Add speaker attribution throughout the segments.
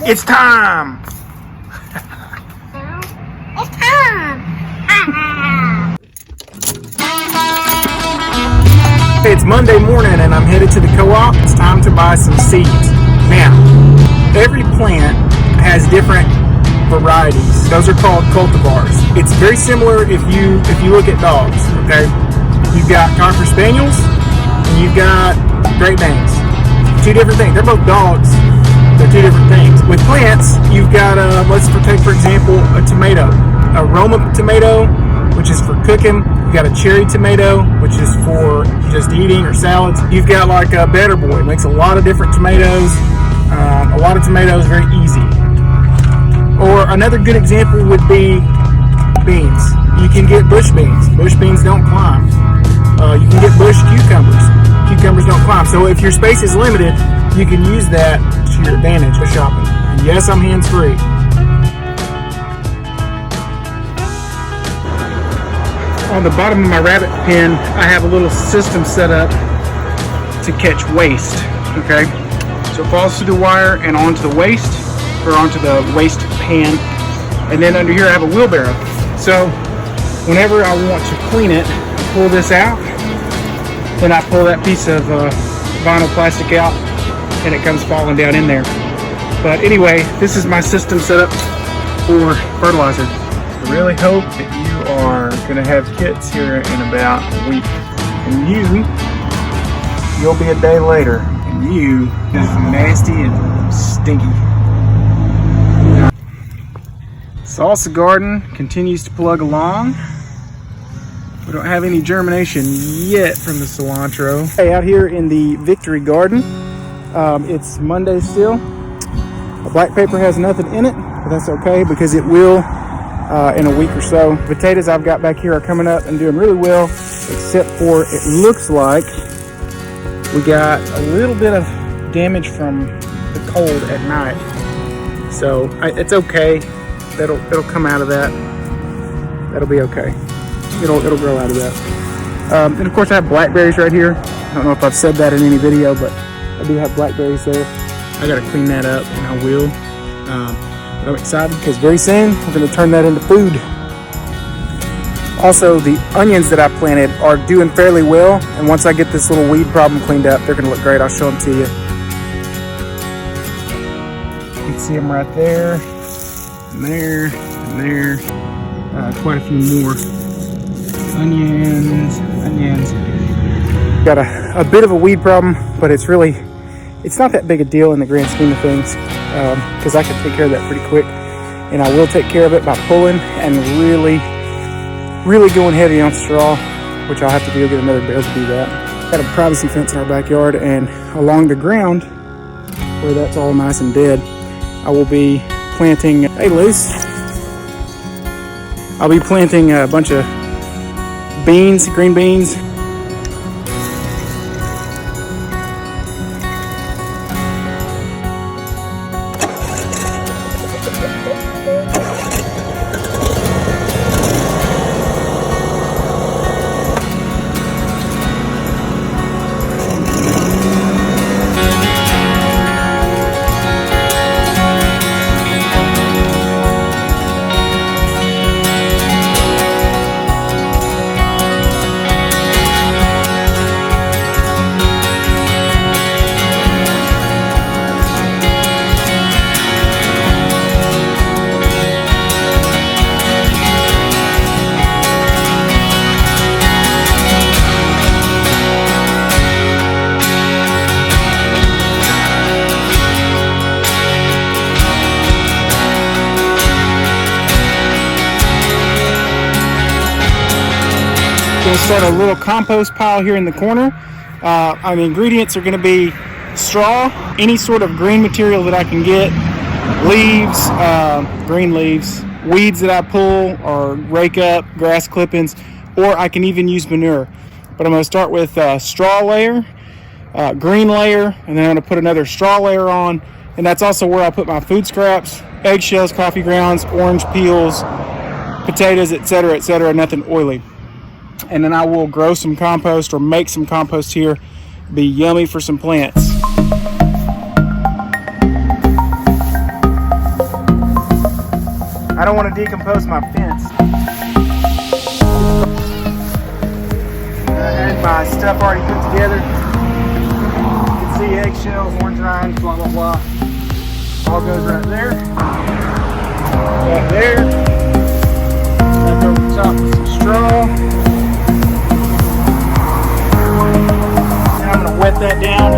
Speaker 1: It's time!
Speaker 2: It's time!
Speaker 1: Hey, it's Monday morning and I'm headed to the co-op. It's time to buy some seeds. Now, every plant has different varieties. Those are called cultivars. It's very similar if you look at dogs, okay? You've got Cocker Spaniels and you've got Great Danes. Two different things. They're both dogs. They're two different things. With plants, you've got, let's take for example, a tomato. A Roma tomato, which is for cooking. You've got a cherry tomato, which is for just eating or salads. You've got like a Better Boy. It makes a lot of different tomatoes. A lot of tomatoes, very easy. Or another good example would be beans. You can get bush beans. Bush beans don't climb. You can get bush cucumbers. Cucumbers don't climb. So if your space is limited, you can use that to your advantage for shopping. And yes, I'm hands-free. On the bottom of my rabbit pen, I have a little system set up to catch waste, okay? So it falls through the wire and onto the waste, or onto the waste pan. And then under here I have a wheelbarrow. So whenever I want to clean it, I pull this out, then I pull that piece of vinyl plastic out, and it comes falling down in there. But anyway, this is my system set up for fertilizer. I really hope that you are gonna have kits here in about a week. And you'll be a day later. And you is nasty and stinky. Salsa garden continues to plug along. We don't have any germination yet from the cilantro. Hey, out here in the Victory Garden, it's Monday still. The black paper has nothing in it, but that's okay because it will in a week or so. Potatoes I've got back here are coming up and doing really well, except for it looks like we got a little bit of damage from the cold at night. So it's okay. It'll come out of that. That'll be okay. It'll grow out of that. And of course I have blackberries right here. I don't know if I've said that in any video, but I do have blackberries there. I gotta clean that up, and I will. But I'm excited because very soon we're gonna turn that into food. Also, the onions that I planted are doing fairly well, and once I get this little weed problem cleaned up, they're gonna look great. I'll show them to you. You can see them right there, and there, and there. Quite a few more. Onions. Got a bit of a weed problem, but it's not that big a deal in the grand scheme of things, because I can take care of that pretty quick, and I will take care of it by pulling and really going heavy on straw, which I'll have to get another barrel to do that. Got a privacy fence in our backyard, and along the ground where that's all nice and dead, I will be planting, hey Luce, I'll be planting a bunch of beans, green beans. Going to start a little compost pile here in the corner. The ingredients are going to be straw, any sort of green material that I can get, leaves, green leaves, weeds that I pull or rake up, grass clippings, or I can even use manure. But I'm going to start with straw layer, green layer, and then I'm going to put another straw layer on, and that's also where I put my food scraps, eggshells, coffee grounds, orange peels, potatoes, etc., nothing oily. And then I will grow some compost or make some compost here. Be yummy for some plants. don't want to decompose my fence. I had my stuff already put together. You can see eggshells, orange rinds, blah, blah, blah. All goes right there. Right there. Back over the top with some straw. And I'm going to wet that down.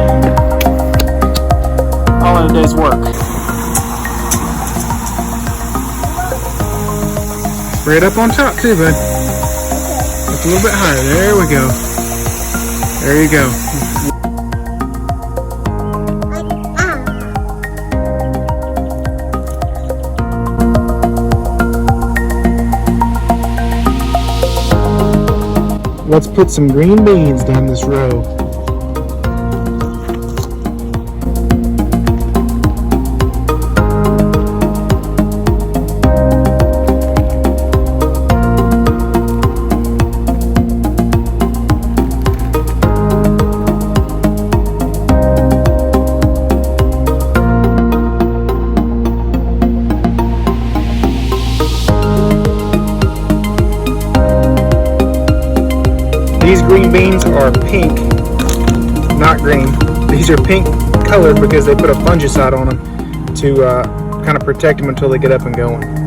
Speaker 1: All in a day's work. Spray it up on top too, bud. Up a little bit higher. There we go. There you go. Let's put some green beans down this row. These green beans are pink, not green. These are pink colored because they put a fungicide on them to kind of protect them until they get up and going.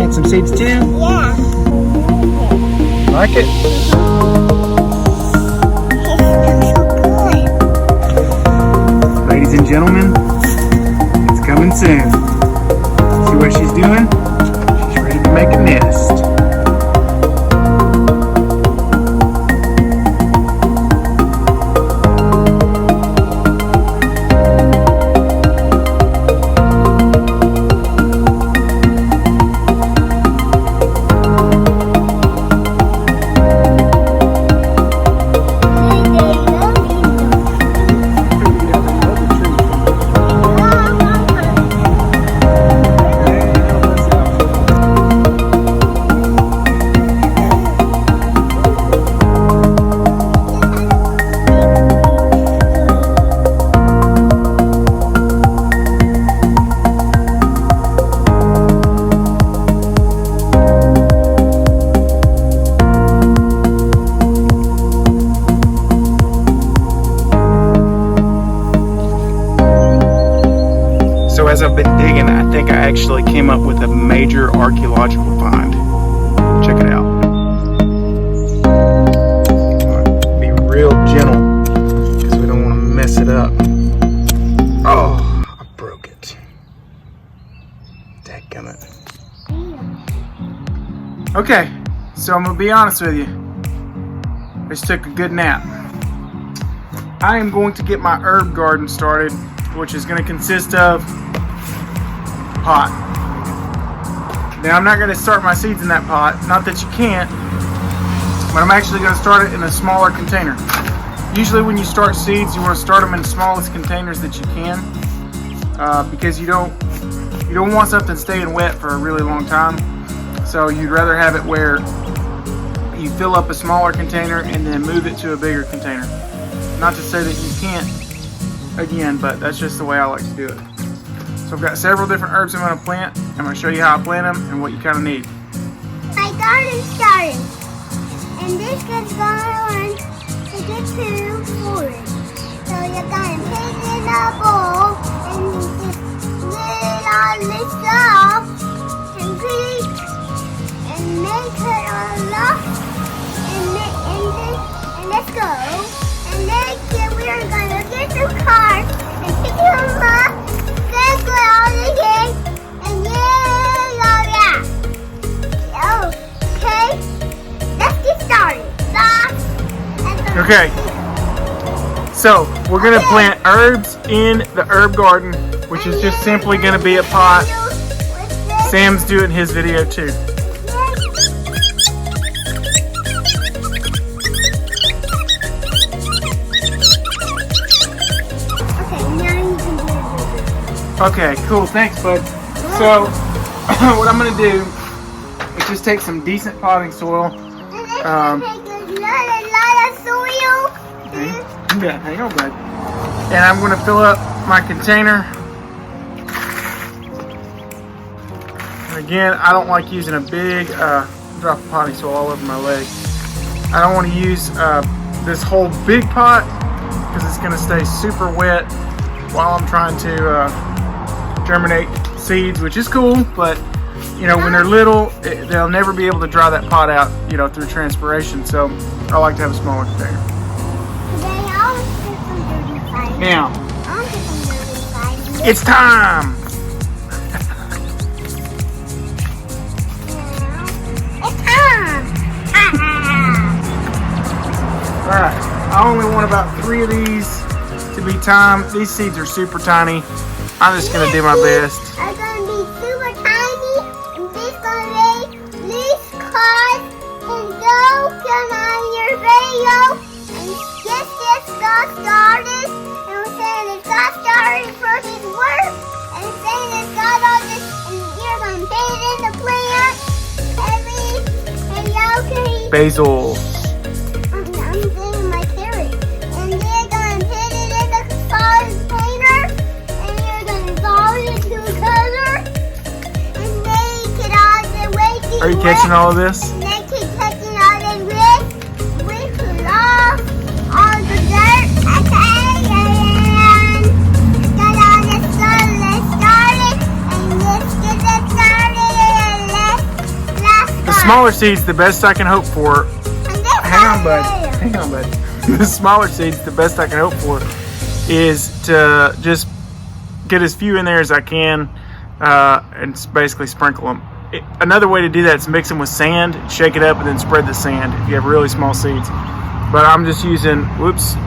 Speaker 1: Some seeds too?
Speaker 2: Yeah.
Speaker 1: Like it?
Speaker 2: It smells so good.
Speaker 1: Ladies and gentlemen, it's coming soon. See what she's doing? She's ready to make a nest. So as I've been digging, I think I actually came up with a major archaeological find. Check it out. Be real gentle because we don't want to mess it up. Oh, I broke it. Dadgummit. Okay, so I'm gonna be honest with you. I just took a good nap. I am going to get my herb garden started, which is going to consist of pot. Now I'm not going to start my seeds in that pot, not that you can't, but I'm actually going to start it in a smaller container. Usually when you start seeds, you want to start them in the smallest containers that you can, because you don't want something staying wet for a really long time. So you'd rather have it where you fill up a smaller container and then move it to a bigger container. Not to say that you can't again, but that's just the way I like to do it. So I've got several different herbs I'm going to plant. I'm going to show you how I plant them and what you kind of need.
Speaker 2: My garden started, and this is going to get to forage. So you're going to put it in a bowl and just lay all this off and put it and make it all off and let's go. And then we're going to get some cars and pick them up.
Speaker 1: Okay, so we're going to plant herbs in the herb garden, which is just simply going to be a pot. Sam's doing his video too. Okay, cool. Thanks, bud. So, what I'm going to do is just take some decent potting soil.
Speaker 2: Take a lot of soil.
Speaker 1: Yeah, hang on, bud. And I'm going to fill up my container. And again, I don't like using a big drop of potting soil all over my leg. I don't want to use this whole big pot because it's going to stay super wet while I'm trying to germinate seeds, which is cool, but you know, when they're little, they'll never be able to dry that pot out, you know, through transpiration. So I like to have a smaller container. Now, it's time. All right, I only want about 3 of these to be timed. These seeds are super tiny. I'm just gonna do my best.
Speaker 2: Are gonna be super tiny, and this gonna be least cost, and go turn on your radio and get this got started. And we're saying it got started for his work, and saying it got all this, and you're gonna put it in the plant. Hey,
Speaker 1: Basil.
Speaker 2: I'm saying my carrot, and you're gonna put it in the solid container, and you're gonna solve it together, and make it all the way to
Speaker 1: Are you catching all of this?
Speaker 2: And then keep touching all the wood. We pull off all the dirt. Okay, and got all the stuff. Let's start it, and let's get it started, and let's
Speaker 1: The smaller seeds, the best I can hope for. Hang on, bud. Hang on, bud. The smaller seeds, the best I can hope for is to just get as few in there as I can and basically sprinkle them. Another way to do that is mix them with sand, shake it up, and then spread the sand if you have really small seeds. But I'm just using,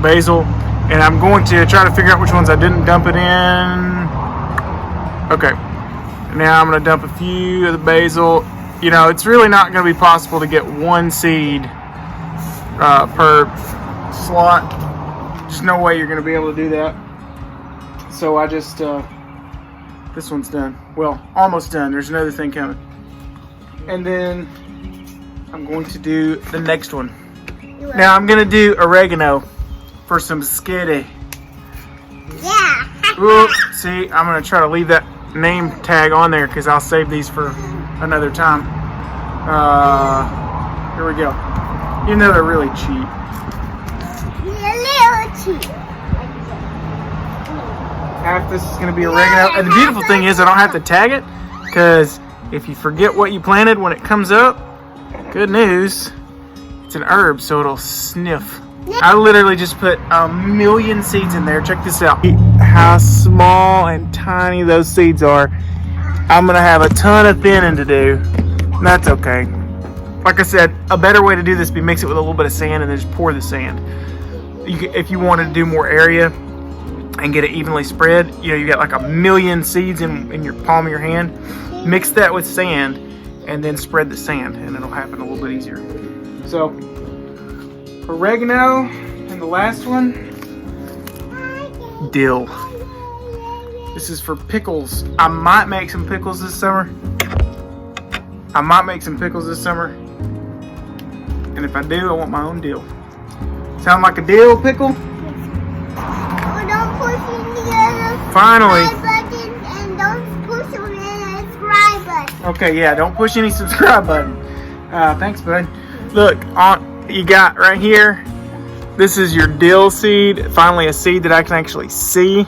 Speaker 1: basil, and I'm going to try to figure out which ones I didn't dump it in. Okay. Now I'm going to dump a few of the basil. You know, it's really not going to be possible to get 1 seed per slot. There's no way you're going to be able to do that. So I just, this one's done. Well, almost done. There's another thing coming. And then I'm going to do the next one. Now I'm going to do oregano for some skitty.
Speaker 2: Yeah.
Speaker 1: Oops, see, I'm going to try to leave that name tag on there because I'll save these for another time. Here we go. You know they're really cheap.
Speaker 2: You're a little cheap.
Speaker 1: Half this is going to be oregano. And the beautiful thing is I don't have to tag it because if you forget what you planted when it comes up, good news, it's an herb, so it'll sniff. I literally just put 1,000,000 seeds in there. Check this out. How small and tiny those seeds are. I'm going to have a ton of thinning to do. That's okay. Like I said, a better way to do this would be mix it with a little bit of sand and then just pour the sand. If you wanted to do more area and get it evenly spread, you know, you got like 1,000,000 seeds in your palm of your hand, mix that with sand and then spread the sand and it'll happen a little bit easier. So, oregano, and the last one, dill. This is for pickles. I might make some pickles this summer. And if I do, I want my own dill. Sound like a dill pickle?
Speaker 2: Oh, don't push in the other
Speaker 1: Finally.
Speaker 2: button, and don't push on the subscribe button.
Speaker 1: Okay, yeah, don't push any subscribe button. Thanks, bud. Look, you got right here, this is your dill seed. Finally, a seed that I can actually see.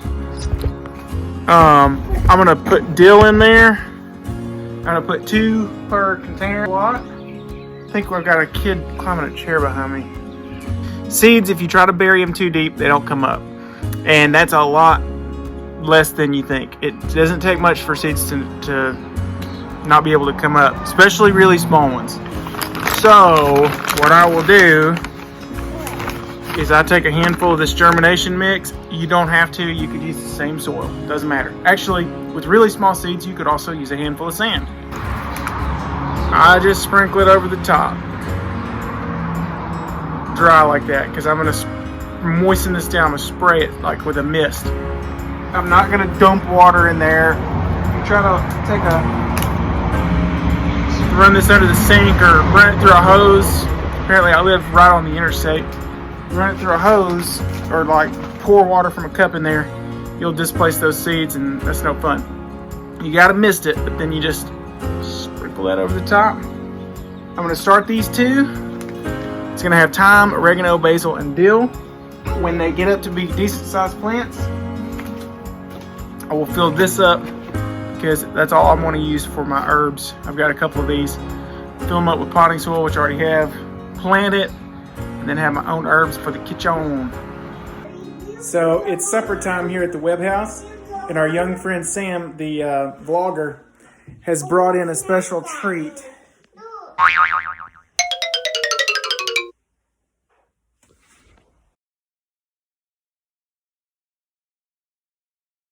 Speaker 1: I'm gonna put dill in there. I'm gonna put 2 per container. I think we've got a kid climbing a chair behind me. Seeds, if you try to bury them too deep, they don't come up. And that's a lot less than you think. It doesn't take much for seeds to not be able to come up, especially really small ones. So, what I will do is I take a handful of this germination mix. You don't have to, you could use the same soil, doesn't matter. Actually, with really small seeds, you could also use a handful of sand. I just sprinkle it over the top. Dry like that, because I'm gonna moisten this down and spray it like with a mist. I'm not gonna dump water in there. Try to run this under the sink or run it through a hose. Apparently I live right on the interstate. Run it through a hose or like pour water from a cup in there. You'll displace those seeds and that's no fun. You gotta mist it, but then you just sprinkle that over the top. I'm gonna start these two. It's gonna have thyme, oregano, basil, and dill. When they get up to be decent sized plants, I will fill this up because that's all I'm going to use for my herbs. I've got a couple of these. Fill them up with potting soil, which I already have. Plant it, and then have my own herbs for the kitchen. So it's supper time here at the Webb House, and our young friend Sam, the vlogger, has brought in a special treat.